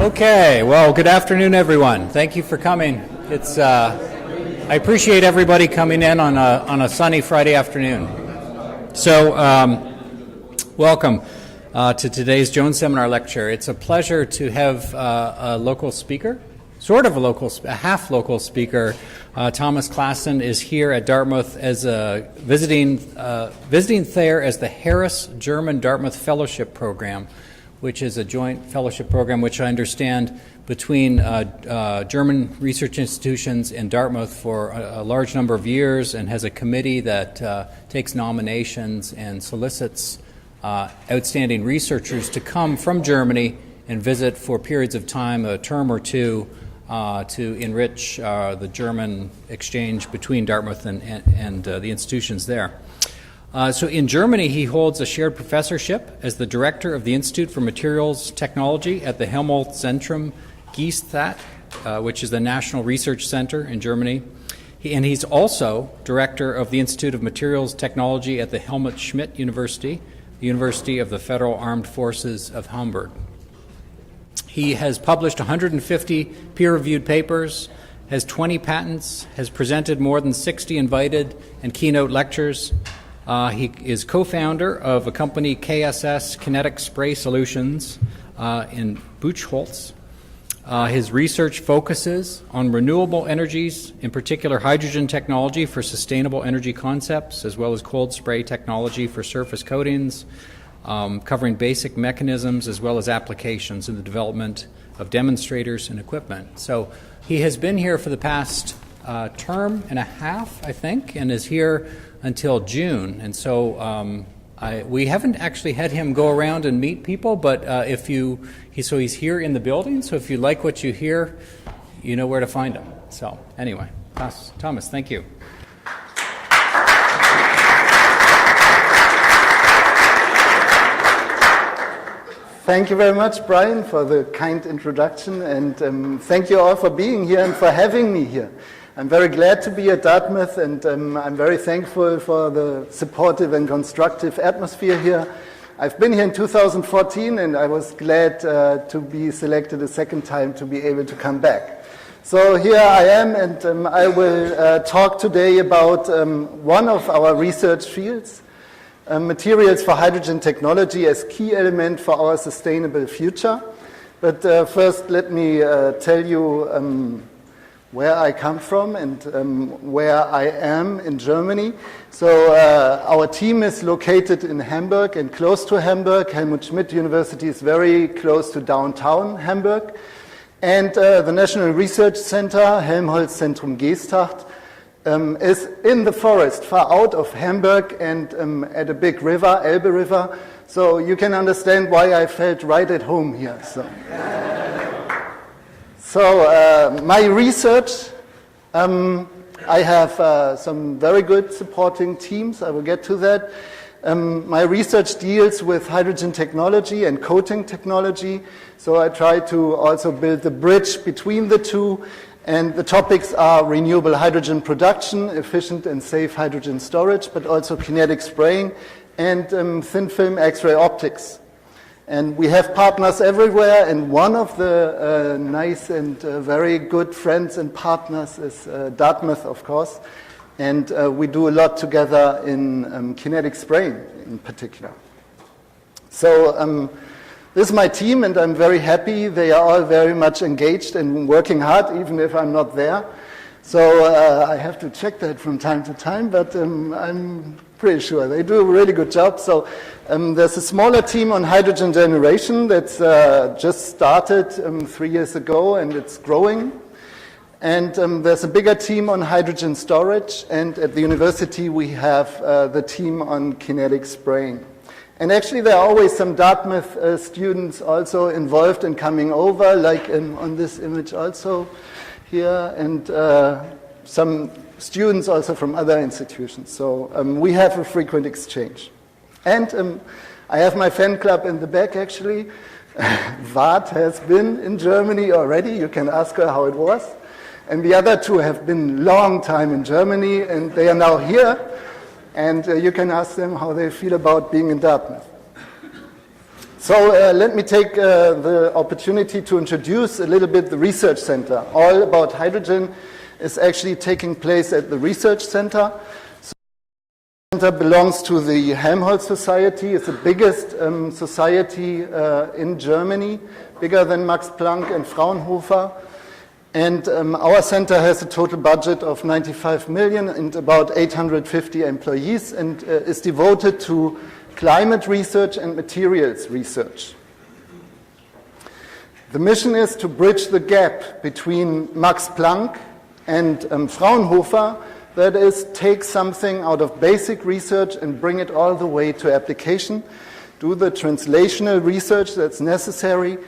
Okay, well, good afternoon, everyone. Thank you for coming. I appreciate everybody coming in on a sunny Friday afternoon. So, welcome to today's Jones Seminar Lecture. It's a pleasure to have a local speaker, sort of a half local speaker. Thomas Klassen is here at Dartmouth as visiting Thayer as the Harris German-Dartmouth Fellowship Program, which is a joint fellowship program which I understand between German research institutions and Dartmouth for a large number of years, and has a committee that takes nominations and solicits outstanding researchers to come from Germany and visit for periods of time, a term or two, to enrich the German exchange between Dartmouth and the institutions there. So in Germany, he holds a shared professorship as the director of the Institute for Materials Technology at the Helmholtz-Zentrum Gießstadt, which is the National Research Center in Germany. And he's also director of the Institute of Materials Technology at the Helmut Schmidt University, the University of the Federal Armed Forces of Hamburg. He has published 150 peer-reviewed papers, has 20 patents, has presented more than 60 invited and keynote lectures. He is co-founder of a company, KSS Kinetics Spray Solutions, in Buchholz. His research focuses on renewable energies, in particular hydrogen technology for sustainable energy concepts, as well as cold spray technology for surface coatings, covering basic mechanisms as well as applications in the development of demonstrators and equipment. So he has been here for the past term and a half, I think, and is here until June. And so we haven't actually had him go around and meet people, but he's here in the building, so if you like what you hear, you know where to find him. So anyway, Thomas, thank you. Thank you very much, Brian, for the kind introduction, and thank you all for being here and for having me here. I'm very glad to be at Dartmouth, and I'm very thankful for the supportive and constructive atmosphere here. I've been here in 2014, and I was glad to be selected a second time to be able to come back. So here I am, and I will talk today about one of our research fields, materials for hydrogen technology as key element for our sustainable future. But first, let me tell you where I come from and where I am in Germany. So our team is located in Hamburg and close to Hamburg. Helmut Schmidt University is very close to downtown Hamburg. And the National Research Center, Helmholtz-Zentrum Gießstadt, is in the forest far out of Hamburg and at a big river, Elbe River. So you can understand why I felt right at home here. So my research, I have some very good supporting teams. I will get to that. My research deals with hydrogen technology and coating technology. So I try to also build the bridge between the two. And the topics are renewable hydrogen production, efficient and safe hydrogen storage, but also kinetic spraying and thin film X-ray optics. And we have partners everywhere, and one of the nice and very good friends and partners is Dartmouth, of course. And we do a lot together in kinetic spraying in particular. So this is my team, and I'm very happy. They are all very much engaged and working hard, even if I'm not there. So I have to check that from time to time, but I'm pretty sure they do a really good job. So there's a smaller team on hydrogen generation that's just started 3 years ago, and it's growing. And there's a bigger team on hydrogen storage, and at the university we have the team on kinetic spraying. And actually there are always some Dartmouth students also involved in coming over, like on this image also here, and some students also from other institutions. So we have a frequent exchange. And I have my fan club in the back, actually. Vart has been in Germany already. You can ask her how it was. And the other two have been long time in Germany, and they are now here. And you can ask them how they feel about being in Dartmouth. So let me take the opportunity to introduce a little bit the research center. All about hydrogen is actually taking place at the research center. So the center belongs to the Helmholtz Society. It's the biggest society in Germany, bigger than Max Planck and Fraunhofer. And our center has a total budget of 95 million and about 850 employees, and is devoted to climate research and materials research. The mission is to bridge the gap between Max Planck and Fraunhofer, that is, take something out of basic research and bring it all the way to application, do the translational research that's necessary,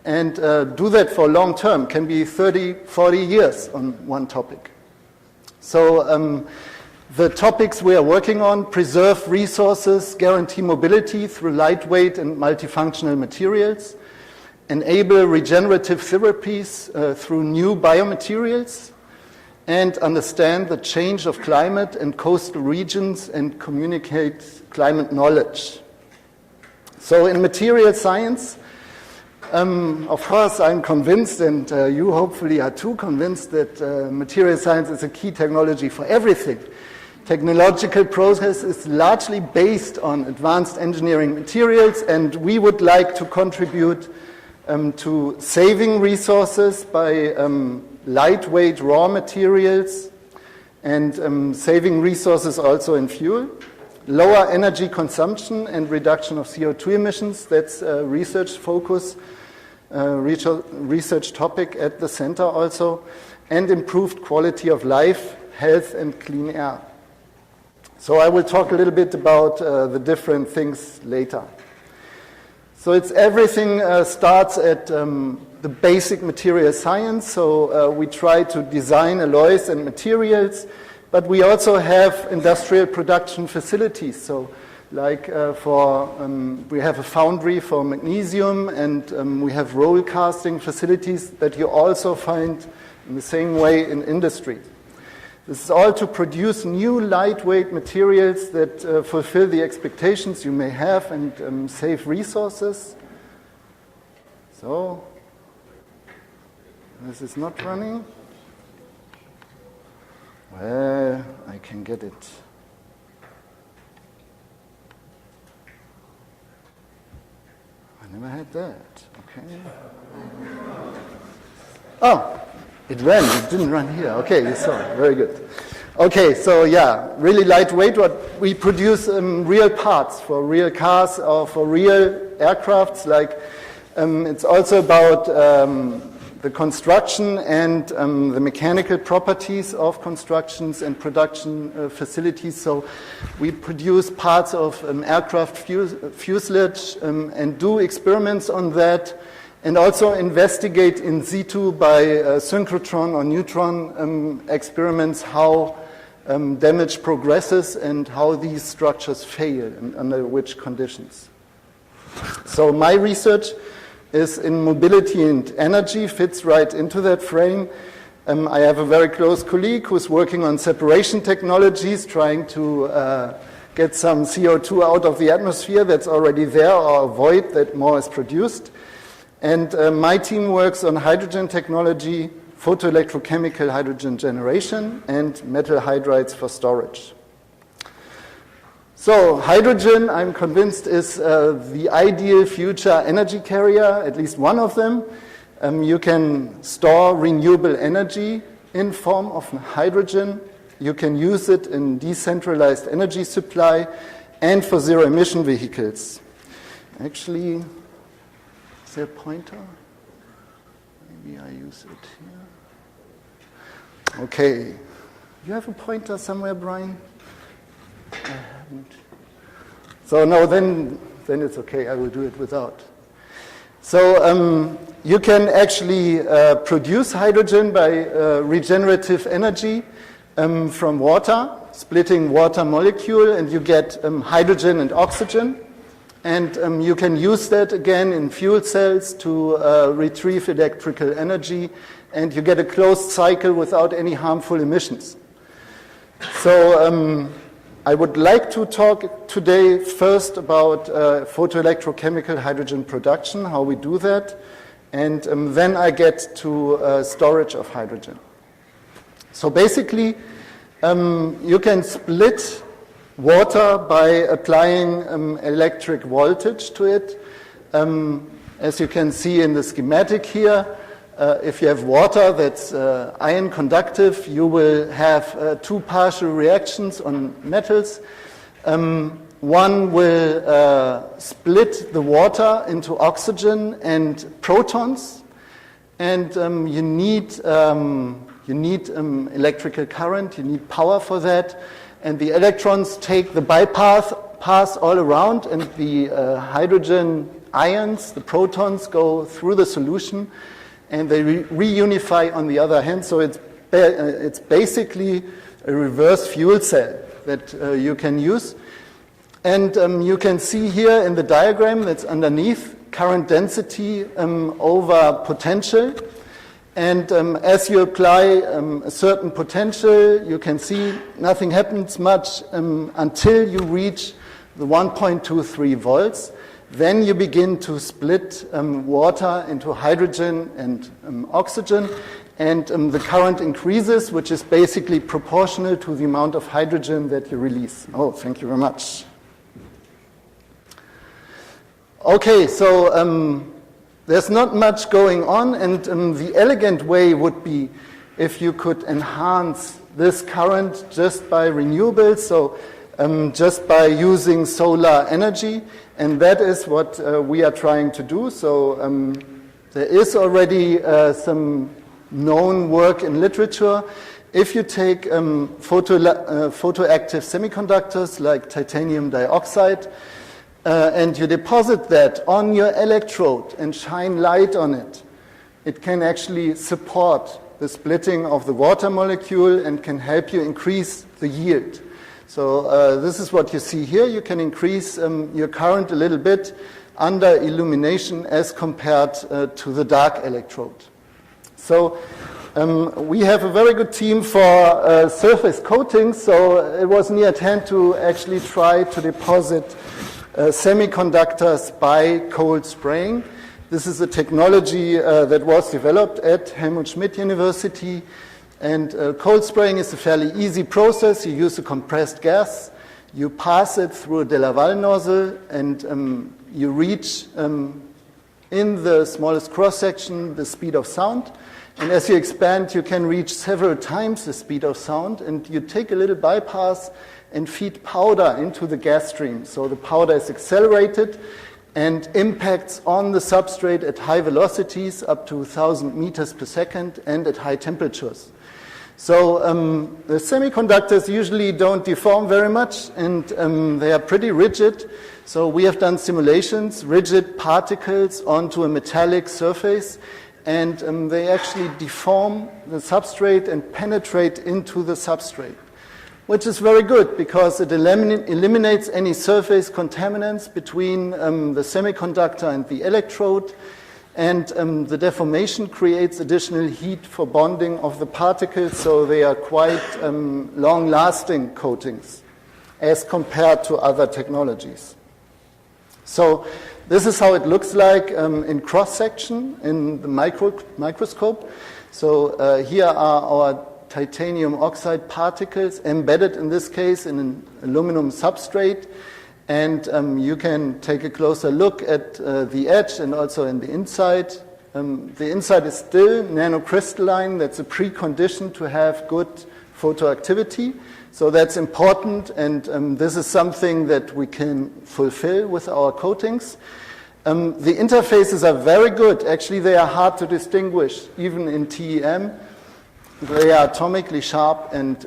and do that for long term, can be 30, 40 years on one topic. So the topics we are working on: preserve resources, guarantee mobility through lightweight and multifunctional materials, enable regenerative therapies through new biomaterials, and understand the change of climate and coastal regions and communicate climate knowledge. So in material science, of course, I'm convinced, and you hopefully are too convinced, that material science is a key technology for everything. Technological process is largely based on advanced engineering materials, and we would like to contribute to saving resources by lightweight raw materials and saving resources also in fuel. Lower energy consumption and reduction of CO2 emissions, that's a research focus, research topic at the center also, and improved quality of life, health, and clean air. So I will talk a little bit about the different things later. So it's everything starts at the basic material science. So we try to design alloys and materials, but we also have industrial production facilities. So like we have a foundry for magnesium, and we have roll casting facilities that you also find in the same way in industry. This is all to produce new lightweight materials that fulfill the expectations you may have and save resources. So this is not running. Well, I can get it. I never had that. Okay. Oh, it ran. It didn't run here. Okay, you saw. Very good. Okay, so yeah, really lightweight. What we produce real parts for real cars or for real aircrafts. Like it's also about the construction and the mechanical properties of constructions and production facilities. So we produce parts of aircraft fuselage and do experiments on that, and also investigate in situ by synchrotron or neutron experiments how damage progresses and how these structures fail and under which conditions. So my research is in mobility and energy, fits right into that frame. I have a very close colleague who's working on separation technologies, trying to get some CO2 out of the atmosphere that's already there or avoid that more is produced. And my team works on hydrogen technology, photoelectrochemical hydrogen generation, and metal hydrides for storage. So hydrogen, I'm convinced, is the ideal future energy carrier, at least one of them. You can store renewable energy in form of hydrogen. You can use it in decentralized energy supply and for zero-emission vehicles. Actually, is there a pointer? Maybe I use it here. Okay. You have a pointer somewhere, Brian? I haven't. So no, then it's okay. I will do it without. So you can actually produce hydrogen by regenerative energy from water, splitting water molecule, and you get hydrogen and oxygen. And you can use that again in fuel cells to retrieve electrical energy, and you get a closed cycle without any harmful emissions. So I would like to talk today first about photoelectrochemical hydrogen production, how we do that, and then I get to storage of hydrogen. So basically, you can split water by applying electric voltage to it. As you can see in the schematic here, if you have water that's ion conductive, you will have two partial reactions on metals. One will split the water into oxygen and protons, and you need electrical current, you need power for that, and the electrons take the bypass all around, and the hydrogen ions, the protons, go through the solution, and they reunify on the other hand. So it's basically a reverse fuel cell that you can use. And you can see here in the diagram that's underneath current density over potential. And as you apply a certain potential, you can see nothing happens much until you reach the 1.23 volts. Then you begin to split water into hydrogen and oxygen, and the current increases, which is basically proportional to the amount of hydrogen that you release. Oh, thank you very much. Okay, so there's not much going on, and the elegant way would be if you could enhance this current just by renewables, so just by using solar energy, and that is what we are trying to do. So there is already some known work in literature. If you take photoactive semiconductors like titanium dioxide, and you deposit that on your electrode and shine light on it, it can actually support the splitting of the water molecule and can help you increase the yield. So this is what you see here. You can increase your current a little bit under illumination as compared to the dark electrode. So we have a very good team for surface coating, so it was near at hand to actually try to deposit semiconductors by cold spraying. This is a technology that was developed at Helmut Schmidt University, and cold spraying is a fairly easy process. You use a compressed gas, you pass it through a de Laval nozzle, and you reach in the smallest cross-section the speed of sound. And as you expand, you can reach several times the speed of sound, and you take a little bypass and feed powder into the gas stream. So the powder is accelerated and impacts on the substrate at high velocities, up to 1,000 meters per second, and at high temperatures. So the semiconductors usually don't deform very much, and they are pretty rigid. So we have done simulations, rigid particles onto a metallic surface, and they actually deform the substrate and penetrate into the substrate, which is very good because it eliminates any surface contaminants between the semiconductor and the electrode, and the deformation creates additional heat for bonding of the particles, so they are quite long-lasting coatings as compared to other technologies. So this is how it looks like in cross-section in the microscope. So here are our titanium oxide particles embedded, in this case, in an aluminum substrate. And you can take a closer look at the edge and also in the inside. The inside is still nanocrystalline. That's a precondition to have good photoactivity. So that's important, and this is something that we can fulfill with our coatings. The interfaces are very good. Actually, they are hard to distinguish, even in TEM. They are atomically sharp, and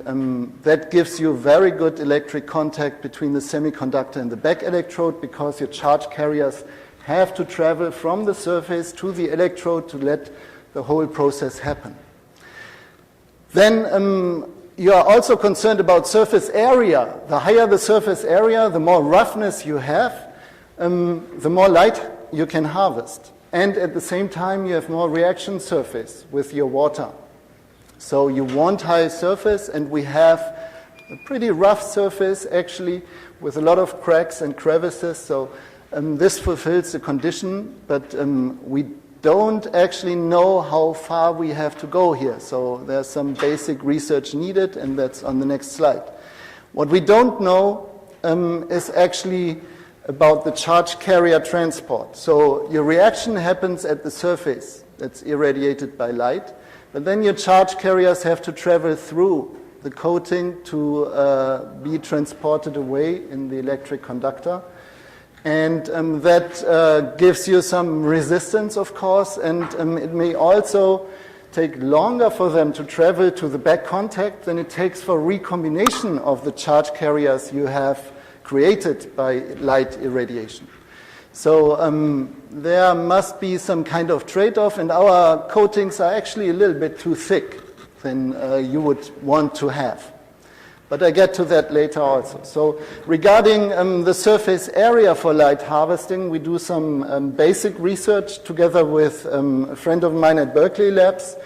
that gives you very good electric contact between the semiconductor and the back electrode, because your charge carriers have to travel from the surface to the electrode to let the whole process happen. Then you are also concerned about surface area. The higher the surface area, the more roughness you have, the more light you can harvest. And at the same time, you have more reaction surface with your water. So you want high surface, and we have a pretty rough surface actually with a lot of cracks and crevices. So this fulfills the condition, but we don't actually know how far we have to go here. So there's some basic research needed, and that's on the next slide. What we don't know is actually about the charge carrier transport. So your reaction happens at the surface that's irradiated by light, but then your charge carriers have to travel through the coating to be transported away in the electric conductor. And that gives you some resistance, of course, and it may also take longer for them to travel to the back contact than it takes for recombination of the charge carriers you have created by light irradiation. So there must be some kind of trade-off, and our coatings are actually a little bit too thick than you would want to have. But I get to that later also. So regarding the surface area for light harvesting, we do some basic research together with a friend of mine at Berkeley Labs.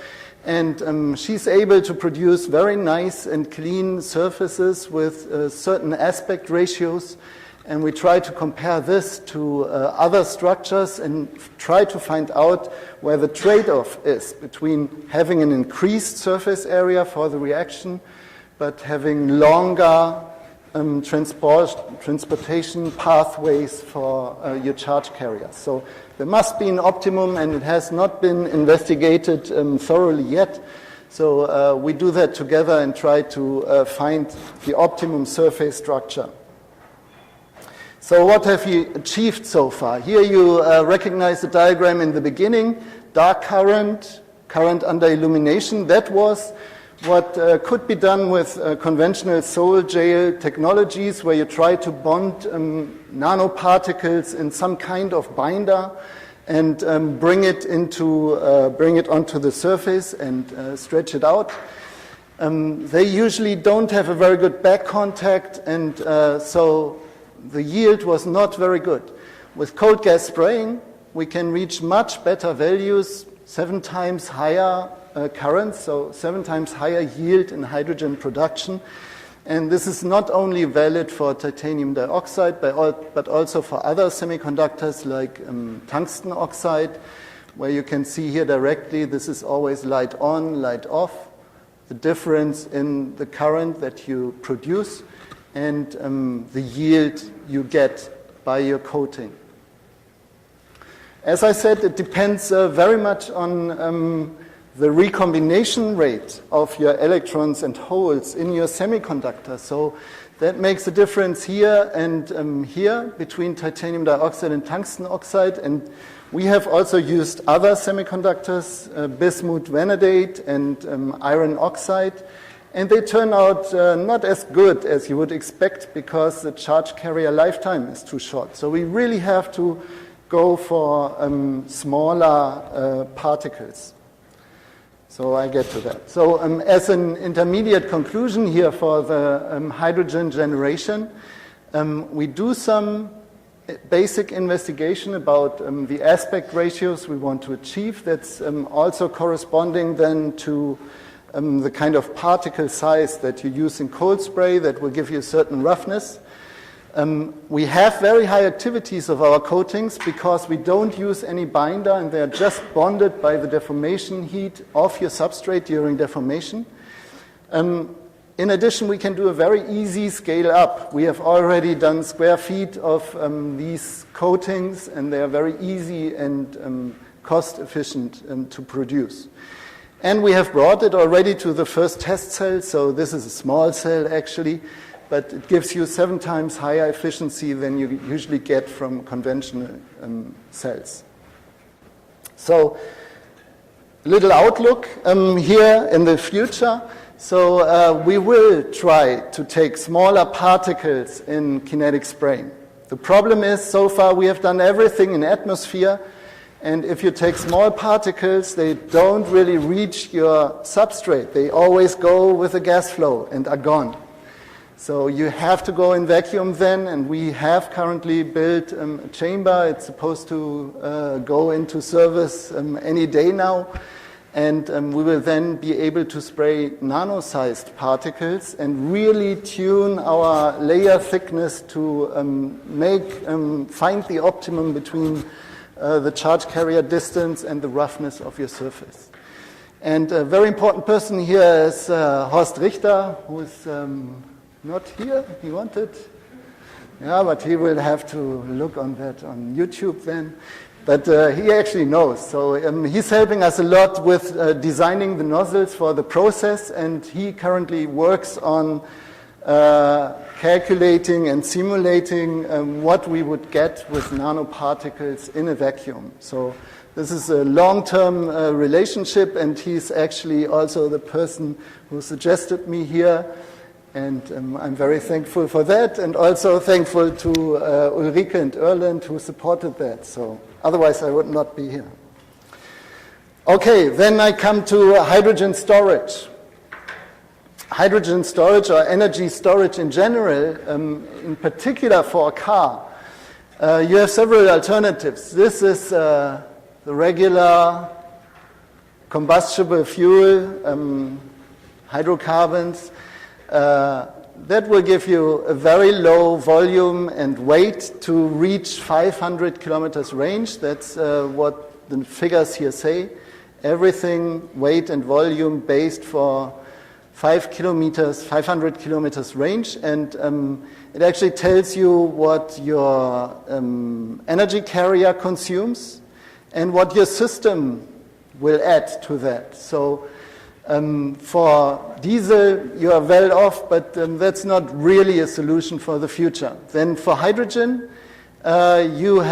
And she's able to produce very nice and clean surfaces with certain aspect ratios. And we try to compare this to other structures and try to find out where the trade-off is between having an increased surface area for the reaction but having longer transportation pathways for your charge carriers. So there must be an optimum, and it has not been investigated thoroughly yet. So we do that together and try to find the optimum surface structure. So what have you achieved so far? Here you recognize the diagram in the beginning, dark current, current under illumination. That was what could be done with conventional soil gel technologies, where you try to bond nanoparticles in some kind of binder and bring it onto the surface and stretch it out. They usually don't have a very good back contact, and so the yield was not very good. With cold gas spraying, we can reach much better values, 7 times higher currents, so 7 times higher yield in hydrogen production. And this is not only valid for titanium dioxide, but also for other semiconductors like tungsten oxide, where you can see here directly, this is always light on, light off, the difference in the current that you produce and the yield you get by your coating. As I said, it depends very much on the recombination rate of your electrons and holes in your semiconductor. So that makes a difference here and here between titanium dioxide and tungsten oxide. And we have also used other semiconductors, bismuth vanadate and iron oxide. And they turn out not as good as you would expect because the charge carrier lifetime is too short. So we really have to go for smaller particles. So I get to that. So as an intermediate conclusion here for the hydrogen generation, we do some basic investigation about the aspect ratios we want to achieve. That's also corresponding then to the kind of particle size that you use in cold spray that will give you a certain roughness. We have very high activities of our coatings because we don't use any binder and they are just bonded by the deformation heat of your substrate during deformation. In addition, we can do a very easy scale up. We have already done square feet of these coatings, and they are very easy and cost efficient to produce. And we have brought it already to the first test cell, so this is a small cell actually, but it gives you 7 times higher efficiency than you usually get from conventional cells. So, little outlook here in the future. So we will try to take smaller particles in kinetic spraying. The problem is, so far we have done everything in atmosphere, and if you take small particles, they don't really reach your substrate. They always go with a gas flow and are gone. So you have to go in vacuum then, and we have currently built a chamber. It's supposed to go into service any day now. And we will then be able to spray nano-sized particles and really tune our layer thickness to find the optimum between the charge carrier distance and the roughness of your surface. And a very important person here is Horst Richter, who is not here. He wanted, yeah, but he will have to look on that on YouTube then. But he actually knows. So he's helping us a lot with designing the nozzles for the process, and he currently works on calculating and simulating what we would get with nanoparticles in a vacuum. So this is a long-term relationship, and he's actually also the person who suggested me here. And I'm very thankful for that, and also thankful to Ulrike and Erland who supported that. So otherwise I would not be here. Okay, then I come to hydrogen storage. Hydrogen storage, or energy storage in general, in particular for a car, you have several alternatives. This is the regular combustible fuel, hydrocarbons. That will give you a very low volume and weight to reach 500 kilometers range. That's what the figures here say. Everything weight and volume based for 500 kilometers range. And it actually tells you what your energy carrier consumes and what your system will add to that. So for diesel, you are well off, but that's not really a solution for the future. Then for hydrogen, you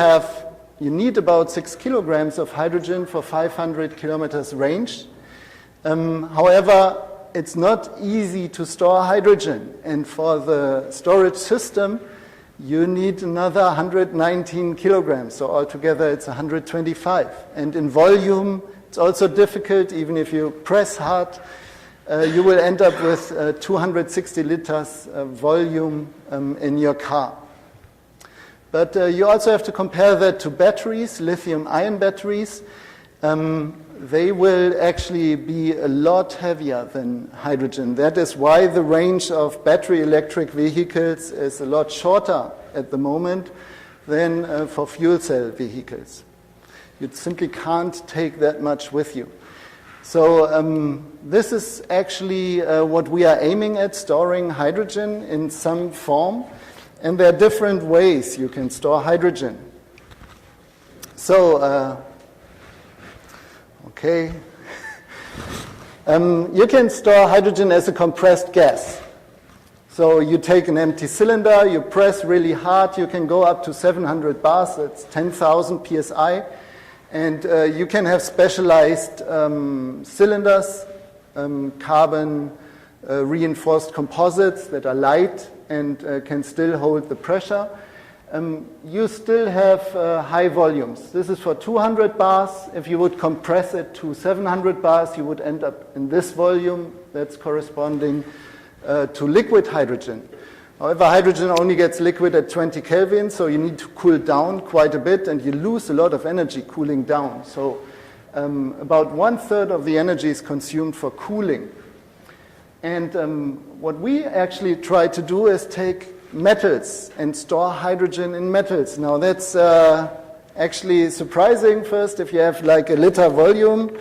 need about 6 kilograms of hydrogen for 500 kilometers range. However, it's not easy to store hydrogen, and for the storage system, you need another 119 kilograms. So altogether, it's 125. And in volume, it's also difficult. Even if you press hard, you will end up with 260 liters volume in your car. But you also have to compare that to batteries, lithium-ion batteries. They will actually be a lot heavier than hydrogen. That is why the range of battery electric vehicles is a lot shorter at the moment than for fuel cell vehicles. You simply can't take that much with you. So this is actually what we are aiming at, storing hydrogen in some form. And there are different ways you can store hydrogen. So, okay. You can store hydrogen as a compressed gas. So you take an empty cylinder, you press really hard, you can go up to 700 bars, that's 10,000 psi. And you can have specialized cylinders, carbon reinforced composites that are light and can still hold the pressure. You still have high volumes. This is for 200 bars. If you would compress it to 700 bars, you would end up in this volume that's corresponding to liquid hydrogen. However, hydrogen only gets liquid at 20 Kelvin, so you need to cool down quite a bit, and you lose a lot of energy cooling down. So about 1/3 of the energy is consumed for cooling. And what we actually try to do is take metals and store hydrogen in metals. Now that's actually surprising first. If you have like a liter volume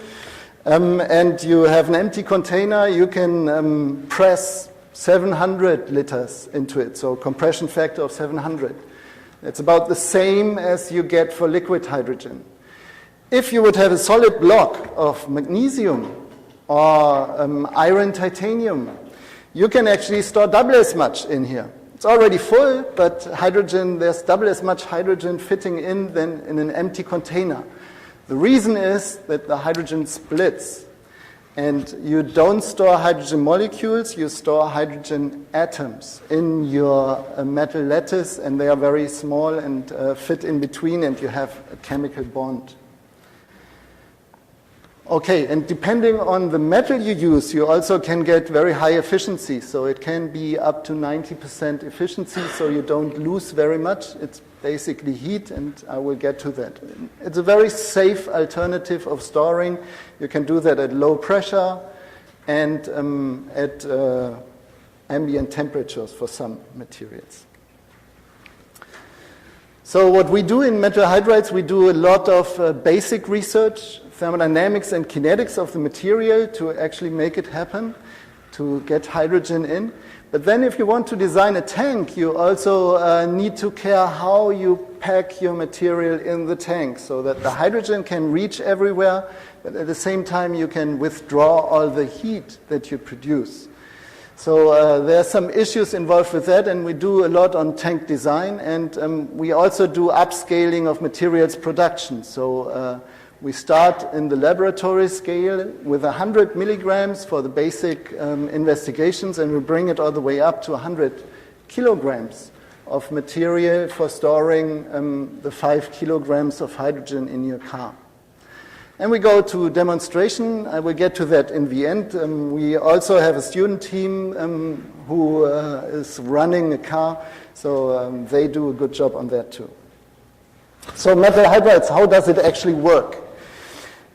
and you have an empty container, you can press 700 liters into it, so compression factor of 700. It's about the same as you get for liquid hydrogen. If you would have a solid block of magnesium or iron titanium, you can actually store double as much in here. It's already full, but hydrogen, there's double as much hydrogen fitting in than in an empty container. The reason is that the hydrogen splits. And you don't store hydrogen molecules, you store hydrogen atoms in your metal lattice, and they are very small and fit in between, and you have a chemical bond. Okay, and depending on the metal you use, you also can get very high efficiency. So it can be up to 90% efficiency, so you don't lose very much. It's basically heat, and I will get to that. It's a very safe alternative of storing. You can do that at low pressure and at ambient temperatures for some materials. So what we do in metal hydrides, we do a lot of basic research, thermodynamics and kinetics of the material to actually make it happen, to get hydrogen in. But then if you want to design a tank, you also need to care how you pack your material in the tank so that the hydrogen can reach everywhere, but at the same time you can withdraw all the heat that you produce. So there are some issues involved with that, and we do a lot on tank design, and we also do upscaling of materials production. So we start in the laboratory scale with 100 milligrams for the basic investigations, and we bring it all the way up to 100 kilograms of material for storing the 5 kilograms of hydrogen in your car. And we go to demonstration. I will get to that in the end. We also have a student team who is running a car, so they do a good job on that too. So metal hydrides, how does it actually work?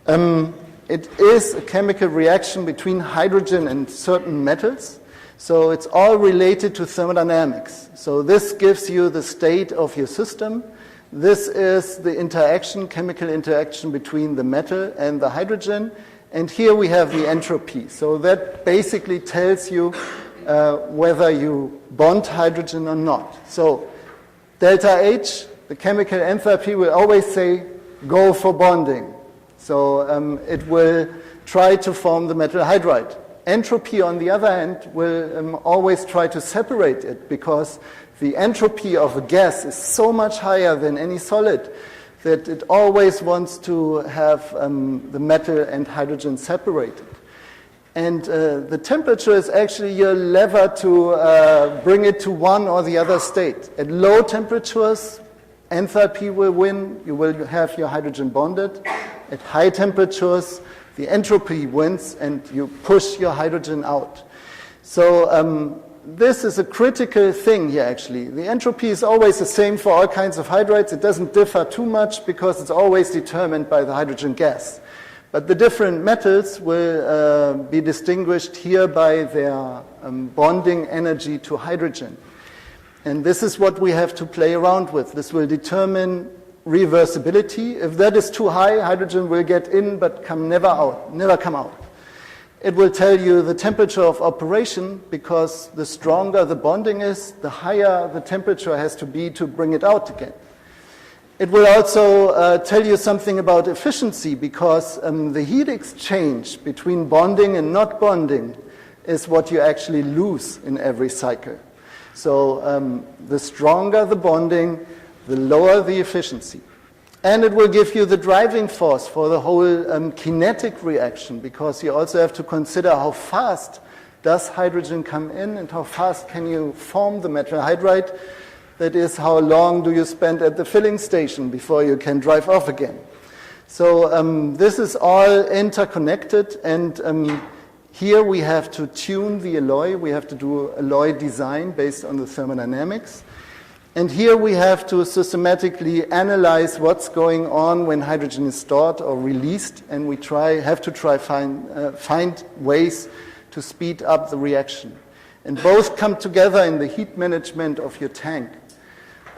It is a chemical reaction between hydrogen and certain metals. So it's all related to thermodynamics. So this gives you the state of your system. This is the interaction, chemical interaction between the metal and the hydrogen. And here we have the entropy. So that basically tells you whether you bond hydrogen or not. So delta H, the chemical enthalpy, will always say, go for bonding. So it will try to form the metal hydride. Entropy, on the other hand, will always try to separate it, because the entropy of a gas is so much higher than any solid that it always wants to have the metal and hydrogen separated. And the temperature is actually your lever to bring it to one or the other state. At low temperatures, enthalpy will win. You will have your hydrogen bonded. At high temperatures, the entropy wins, and you push your hydrogen out. So this is a critical thing here, actually. The entropy is always the same for all kinds of hydrides. It doesn't differ too much because it's always determined by the hydrogen gas. But the different metals will be distinguished here by their bonding energy to hydrogen. And this is what we have to play around with. This will determine reversibility. If that is too high, hydrogen will get in but never come out. It will tell you the temperature of operation, because the stronger the bonding is, the higher the temperature has to be to bring it out again. It will also tell you something about efficiency, because the heat exchange between bonding and not bonding is what you actually lose in every cycle. So the stronger the bonding, the lower the efficiency. And it will give you the driving force for the whole kinetic reaction, because you also have to consider how fast does hydrogen come in and how fast can you form the metal hydride. That is, how long do you spend at the filling station before you can drive off again. So this is all interconnected, and here we have to tune the alloy. We have to do alloy design based on the thermodynamics. And here we have to systematically analyze what's going on when hydrogen is stored or released, and we have to find ways to speed up the reaction. And both come together in the heat management of your tank.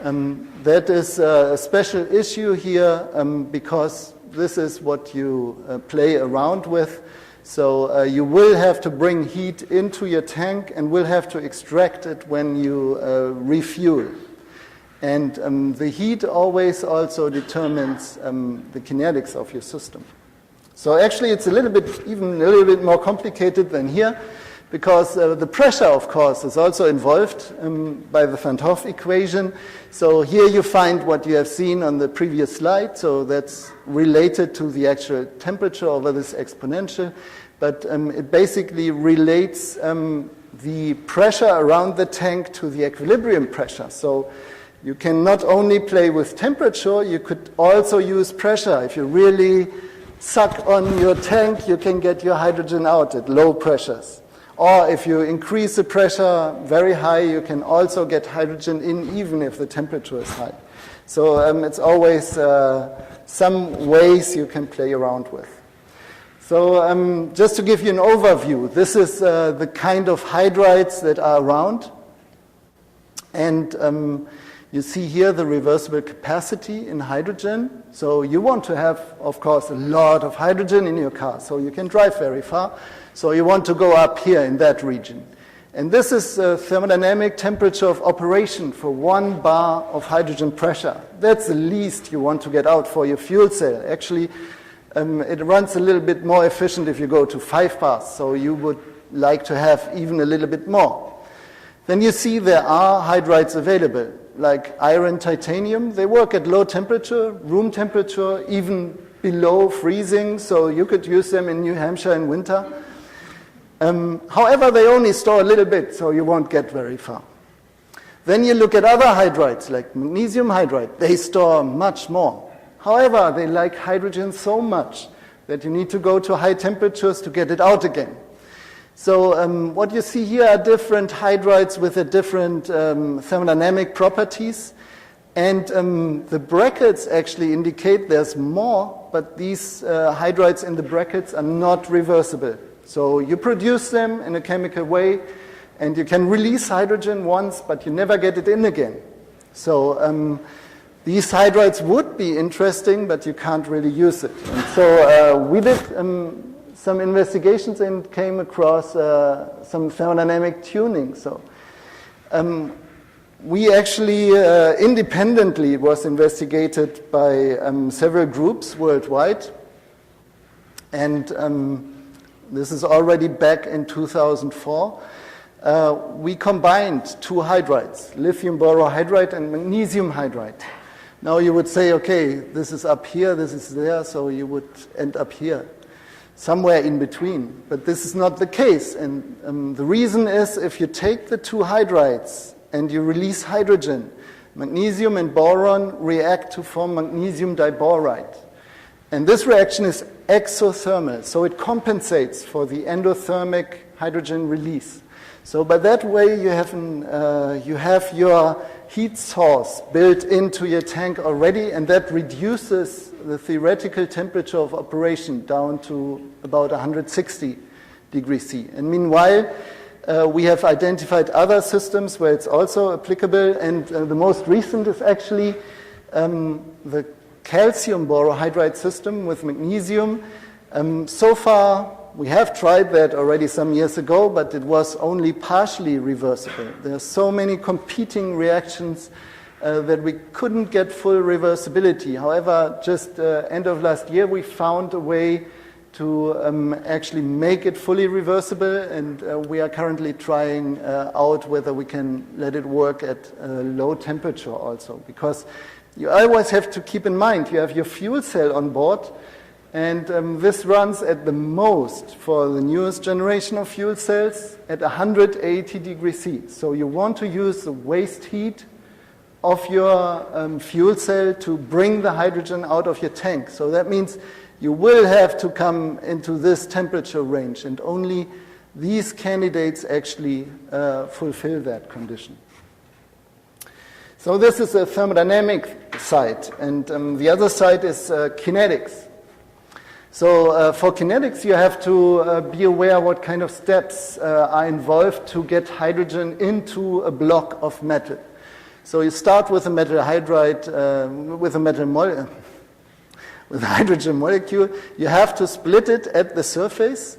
That is a special issue here because this is what you play around with. So you will have to bring heat into your tank and will have to extract it when you refuel. And the heat always also determines the kinetics of your system. So actually it's even a little bit more complicated than here, because the pressure, of course, is also involved by the Van 't Hoff equation. So here you find what you have seen on the previous slide. So that's related to the actual temperature over this exponential. But it basically relates the pressure around the tank to the equilibrium pressure. So you can not only play with temperature, you could also use pressure. If you really suck on your tank, you can get your hydrogen out at low pressures. Or if you increase the pressure very high, you can also get hydrogen in even if the temperature is high. So it's always some ways you can play around with. So just to give you an overview, this is the kind of hydrides that are around. And you see here the reversible capacity in hydrogen. So you want to have, of course, a lot of hydrogen in your car, so you can drive very far. So you want to go up here in that region. And this is thermodynamic temperature of operation for 1 bar of hydrogen pressure. That's the least you want to get out for your fuel cell. Actually, it runs a little bit more efficient if you go to 5 bars, so you would like to have even a little bit more. Then you see there are hydrides available, like iron, titanium. They work at low temperature, room temperature, even below freezing, so you could use them in New Hampshire in winter. However, they only store a little bit, so you won't get very far. Then you look at other hydrides, like magnesium hydride. They store much more. However, they like hydrogen so much that you need to go to high temperatures to get it out again. So what you see here are different hydrides with a different thermodynamic properties. And the brackets actually indicate there's more, but these hydrides in the brackets are not reversible. So you produce them in a chemical way, and you can release hydrogen once, but you never get it in again. So these hydrides would be interesting, but you can't really use it. And so we did some investigations and came across some thermodynamic tuning. So we actually independently was investigated by several groups worldwide, and this is already back in 2004. We combined 2 hydrides, lithium borohydride and magnesium hydride. Now you would say, okay, this is up here, this is there, so you would end up here, somewhere in between. But this is not the case. And the reason is if you take the 2 hydrides and you release hydrogen, magnesium and boron react to form magnesium diboride. And this reaction is exothermal, so it compensates for the endothermic hydrogen release. So by that way, you have your heat source built into your tank already, and that reduces the theoretical temperature of operation down to about 160 degrees C. And meanwhile, we have identified other systems where it's also applicable, and the most recent is actually the calcium borohydride system with magnesium. So far, we have tried that already some years ago, but it was only partially reversible. There are so many competing reactions that we couldn't get full reversibility. However, just end of last year, we found a way to actually make it fully reversible, and we are currently trying out whether we can let it work at low temperature also, because you always have to keep in mind you have your fuel cell on board, and this runs at the most for the newest generation of fuel cells at 180 degrees C. So you want to use the waste heat of your fuel cell to bring the hydrogen out of your tank. So that means you will have to come into this temperature range, and only these candidates actually fulfill that condition. So this is a thermodynamic side, and the other side is kinetics. So for kinetics, you have to be aware what kind of steps are involved to get hydrogen into a block of metal. So you start with a metal hydride, with a hydrogen molecule. You have to split it at the surface.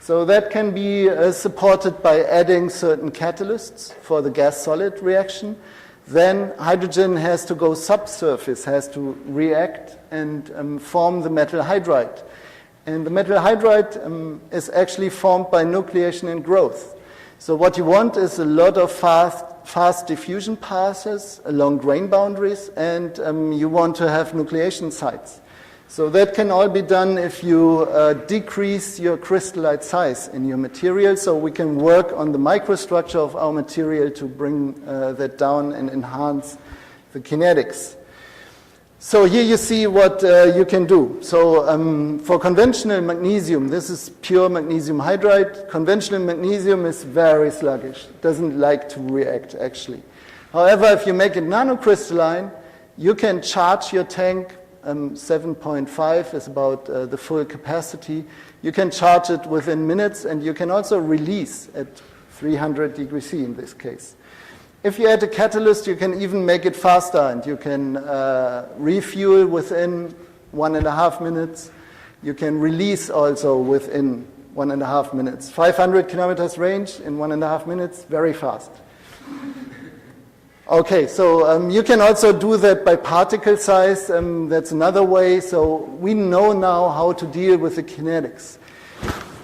So that can be supported by adding certain catalysts for the gas-solid reaction. Then hydrogen has to go subsurface, has to react and form the metal hydride. And the metal hydride is actually formed by nucleation and growth. So what you want is a lot of fast diffusion passes along grain boundaries, and you want to have nucleation sites. So that can all be done if you decrease your crystallite size in your material, so we can work on the microstructure of our material to bring that down and enhance the kinetics. So here you see what you can do. So for conventional magnesium, this is pure magnesium hydride. Conventional magnesium is very sluggish. It doesn't like to react, actually. However, if you make it nanocrystalline, You can charge your tank, 7.5 is about the full capacity. You can charge it within minutes, and you can also release at 300 degrees C in this case. If you add a catalyst, you can even make it faster, and you can refuel within 1.5 minutes. You can release also within 1.5 minutes. 500 kilometers range in 1.5 minutes, very fast. Okay, so you can also do that by particle size. That's another way. So we know now how to deal with the kinetics.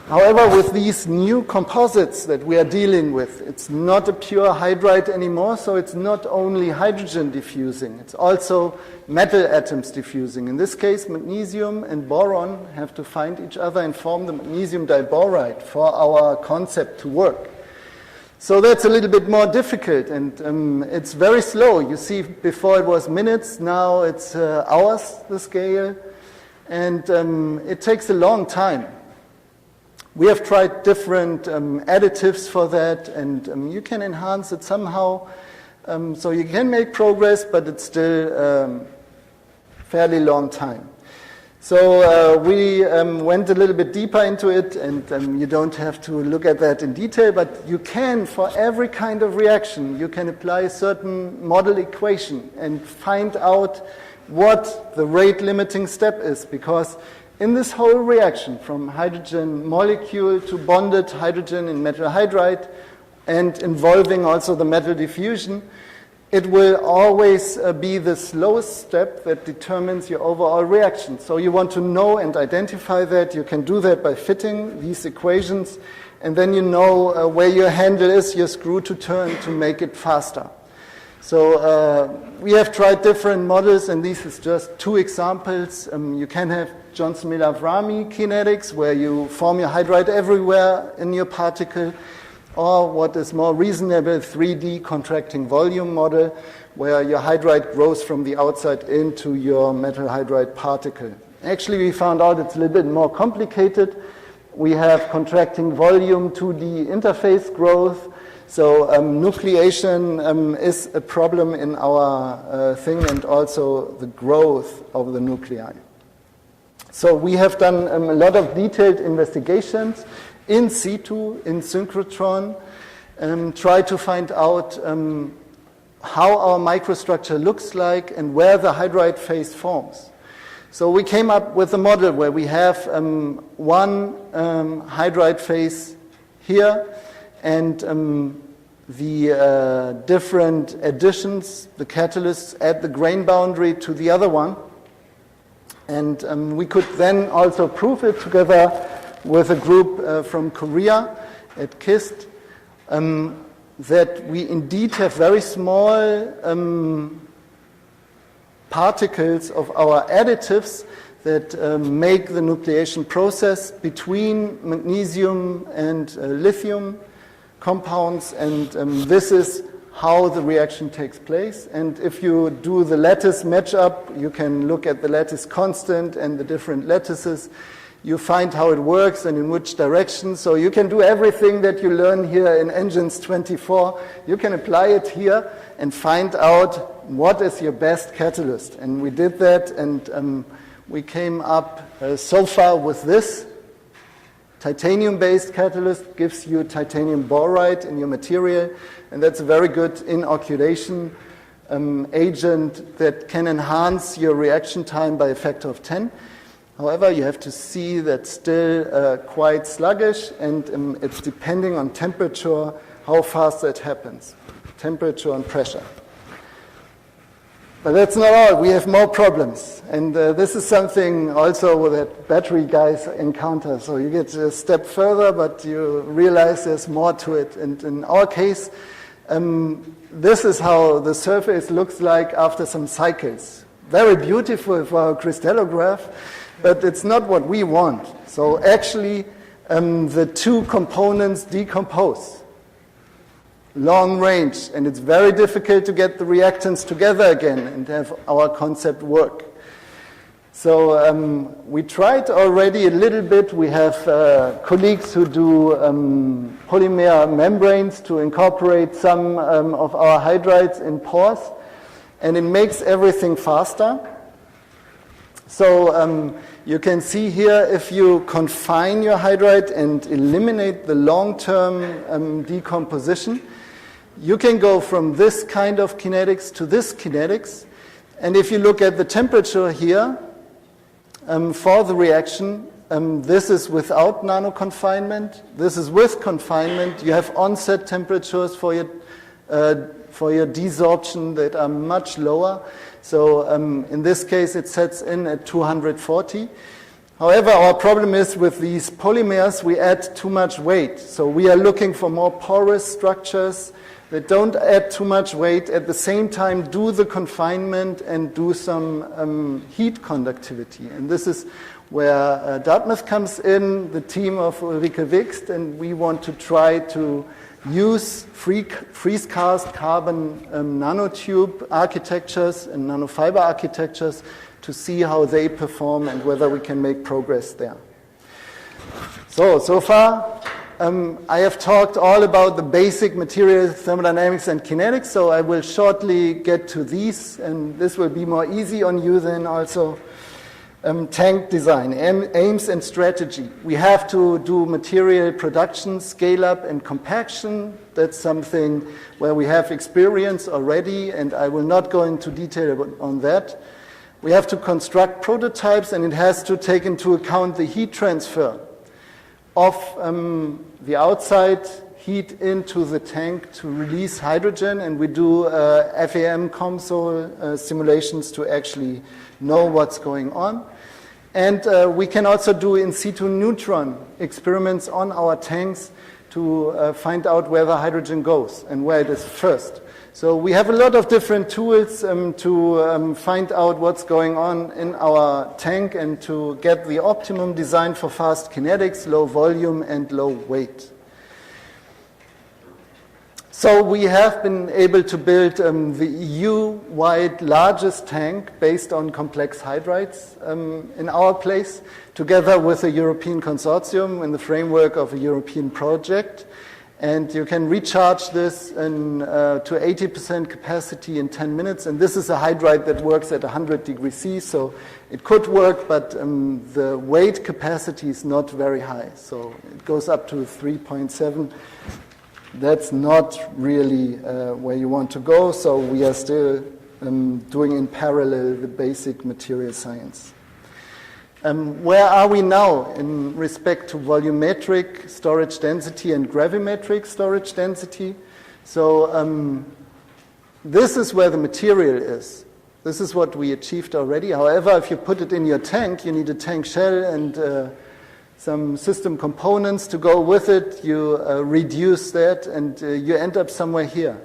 However, with these new composites that we are dealing with, it's not a pure hydride anymore, so it's not only hydrogen diffusing, it's also metal atoms diffusing. In this case, magnesium and boron have to find each other and form the magnesium diboride for our concept to work. So that's a little bit more difficult, and it's very slow. You see, before it was minutes, now it's hours, the scale, and it takes a long time. We have tried different additives for that, and you can enhance it somehow. So you can make progress, but it's still fairly long time. So we went a little bit deeper into it, and you don't have to look at that in detail, but you can, for every kind of reaction, you can apply a certain model equation and find out what the rate limiting step is, because in this whole reaction, from hydrogen molecule to bonded hydrogen in metal hydride, and involving also the metal diffusion, it will always be the slowest step that determines your overall reaction. So you want to know and identify that. You can do that by fitting these equations, and then you know where your handle is, your screw to turn to make it faster. So we have tried different models, and this is just two examples. You can have Johnson-Miller-Vrami kinetics, where you form your hydride everywhere in your particle, or what is more reasonable, 3D contracting volume model, where your hydride grows from the outside into your metal hydride particle. Actually, we found out it's a little bit more complicated. We have contracting volume 2D interface growth. So nucleation is a problem in our thing, and also the growth of the nuclei. So we have done a lot of detailed investigations in situ, in synchrotron, try to find out how our microstructure looks like and where the hydride phase forms. So we came up with a model where we have one hydride phase here, and the different additions, the catalysts, add the grain boundary to the other one. And we could then also prove it together with a group from Korea at KIST, that we indeed have very small particles of our additives that make the nucleation process between magnesium and lithium compounds, and this is how the reaction takes place. And if you do the lattice matchup, you can look at the lattice constant and the different lattices. You find how it works and in which direction. So you can do everything that you learn here in Engines 24. You can apply it here and find out what is your best catalyst. And we did that, and we came up so far with this. Titanium-based catalyst gives you titanium boride in your material, and that's a very good inoculation agent that can enhance your reaction time by a factor of 10. However, you have to see that's still quite sluggish, and it's depending on temperature, how fast that happens, temperature and pressure. But that's not all. We have more problems. And this is something also that battery guys encounter. So you get a step further, but you realize there's more to it. And in our case, this is how the surface looks like after some cycles. Very beautiful for a crystallograph, but it's not what we want. So actually, the two components decompose. Long range, and it's very difficult to get the reactants together again and have our concept work. So we tried already a little bit. We have colleagues who do polymer membranes to incorporate some of our hydrides in pores. and it makes everything faster. So you can see here, if you confine your hydride and eliminate the long-term decomposition, you can go from this kind of kinetics to this kinetics. And if you look at the temperature here for the reaction, this is without nano-confinement. This is with confinement. You have onset temperatures for your desorption that are much lower. So in this case, it sets in at 240. However, our problem is with these polymers, we add too much weight. So we are looking for more porous structures that don't add too much weight, at the same time do the confinement and do some heat conductivity. And this is where Dartmouth comes in, the team of Ulrike Wixt, and we want to try to use freeze-cast carbon nanotube architectures and nanofiber architectures to see how they perform and whether we can make progress there. So far, I have talked all about the basic materials, thermodynamics, and kinetics, so I will shortly get to these, and this will be more easy on you than also. Tank design, aims and strategy. We have to do material production, scale up, and compaction. That's something where we have experience already, and I will not go into detail on that. We have to construct prototypes, and it has to take into account the heat transfer of the outside heat into the tank to release hydrogen, and we do FEM console simulations to actually know what's going on. And we can also do in situ neutron experiments on our tanks to find out where the hydrogen goes and where it is first. So we have a lot of different tools to find out what's going on in our tank and to get the optimum design for fast kinetics, low volume, and low weight. So we have been able to build the EU-wide largest tank based on complex hydrides in our place, together with a European consortium in the framework of a European project. And you can recharge this to 80% capacity in 10 minutes. And this is a hydride that works at 100 degrees C, so it could work, but the weight capacity is not very high. So it goes up to 3.7. That's not really where you want to go, so we are still doing in parallel the basic material science. Where are we now in respect to volumetric storage density and gravimetric storage density? So this is where the material is. This is what we achieved already. However, if you put it in your tank, you need a tank shell and some system components to go with it. You reduce that, and you end up somewhere here.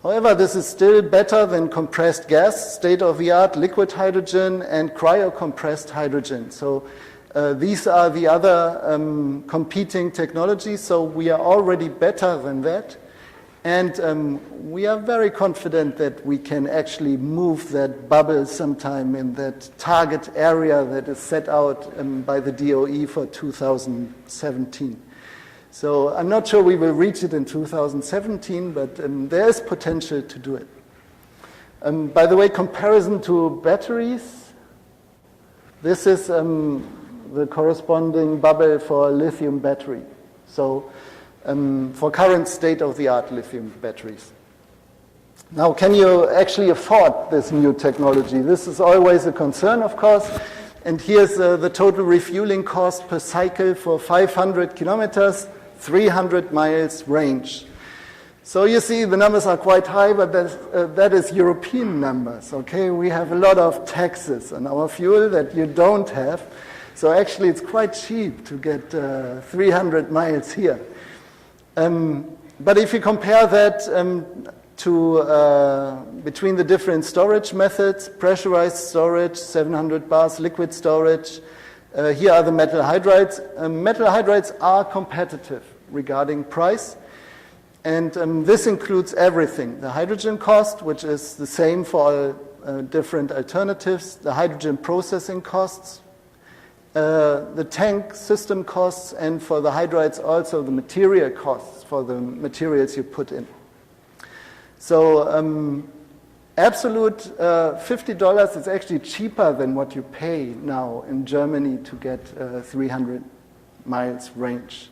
However, this is still better than compressed gas, state-of-the-art liquid hydrogen, and cryocompressed hydrogen. So these are the other competing technologies, so we are already better than that. And we are very confident that we can actually move that bubble sometime in that target area that is set out by the DOE for 2017. So I'm not sure we will reach it in 2017, but there is potential to do it. By the way, comparison to batteries, this is the corresponding bubble for a lithium battery. So for current state-of-the-art lithium batteries. Now, can you actually afford this new technology? This is always a concern, of course. And here's the total refueling cost per cycle for 500 kilometers, 300 miles range. So you see, the numbers are quite high, but that is European numbers, okay? We have a lot of taxes on our fuel that you don't have. So actually, it's quite cheap to get 300 miles here. But if you compare that between the different storage methods, pressurized storage, 700 bars, liquid storage, here are the metal hydrides. Metal hydrides are competitive regarding price, and this includes everything. The hydrogen cost, which is the same for all different alternatives, the hydrogen processing costs, the tank system costs, and for the hydrides also the material costs for the materials you put in. So absolute $50 is actually cheaper than what you pay now in Germany to get 300 miles range.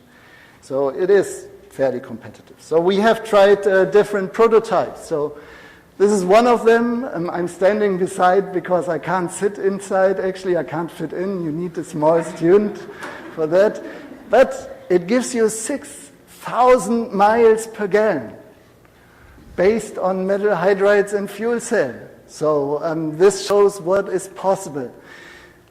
So it is fairly competitive. So we have tried different prototypes. So this is one of them. I'm standing beside because I can't sit inside. Actually, I can't fit in. You need a small student for that. But it gives you 6,000 miles per gallon based on metal hydrides and fuel cell. So this shows what is possible.